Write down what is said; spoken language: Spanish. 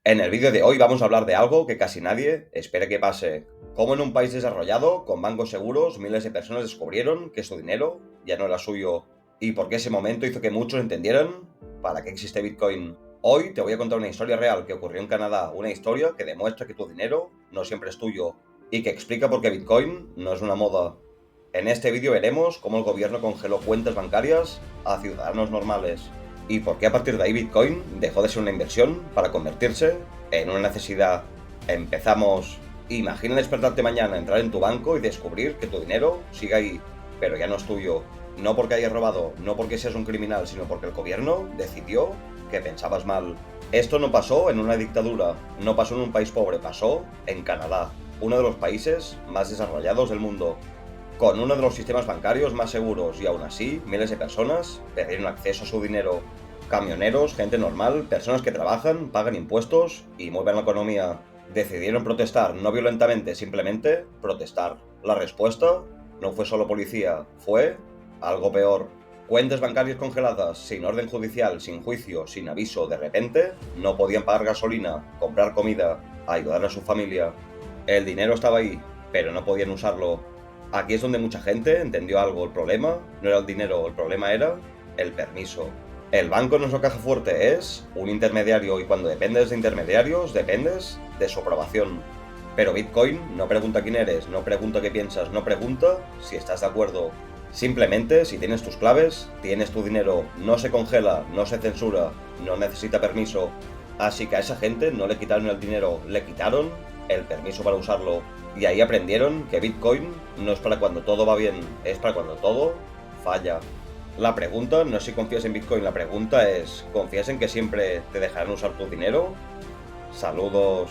En el vídeo de hoy vamos a hablar de algo que casi nadie espera que pase. Cómo en un país desarrollado, con bancos seguros, miles de personas descubrieron que su dinero ya no era suyo y por qué ese momento hizo que muchos entendieran para qué existe Bitcoin. Hoy te voy a contar una historia real que ocurrió en Canadá, una historia que demuestra que tu dinero no siempre es tuyo y que explica por qué Bitcoin no es una moda. En este vídeo veremos cómo el gobierno congeló cuentas bancarias a ciudadanos normales y por qué a partir de ahí Bitcoin dejó de ser una inversión para convertirse en una necesidad. Empezamos. Imagina despertarte mañana, entrar en tu banco y descubrir que tu dinero sigue ahí, pero ya no es tuyo. No porque hayas robado, no porque seas un criminal, sino porque el gobierno decidió que pensabas mal. Esto no pasó en una dictadura, no pasó en un país pobre, pasó en Canadá, uno de los países más desarrollados del mundo, con uno de los sistemas bancarios más seguros, y aún así miles de personas perdieron acceso a su dinero. Camioneros, gente normal, personas que trabajan, pagan impuestos y mueven la economía. Decidieron protestar, no violentamente, simplemente protestar. La respuesta no fue solo policía, fue algo peor. Cuentas bancarias congeladas, sin orden judicial, sin juicio, sin aviso, de repente, no podían pagar gasolina, comprar comida, ayudar a su familia. El dinero estaba ahí, pero no podían usarlo. Aquí es donde mucha gente entendió algo. El problema no era el dinero, el problema era el permiso. El banco no es una caja fuerte, es un intermediario, y cuando dependes de intermediarios, dependes de su aprobación. Pero Bitcoin no pregunta quién eres, no pregunta qué piensas, no pregunta si estás de acuerdo. Simplemente, si tienes tus claves, tienes tu dinero, no se congela, no se censura, no necesita permiso. Así que a esa gente no le quitaron el dinero, le quitaron el permiso para usarlo. Y ahí aprendieron que Bitcoin no es para cuando todo va bien, es para cuando todo falla. La pregunta no es si confías en Bitcoin, la pregunta es, ¿confías en que siempre te dejarán usar tu dinero? Saludos.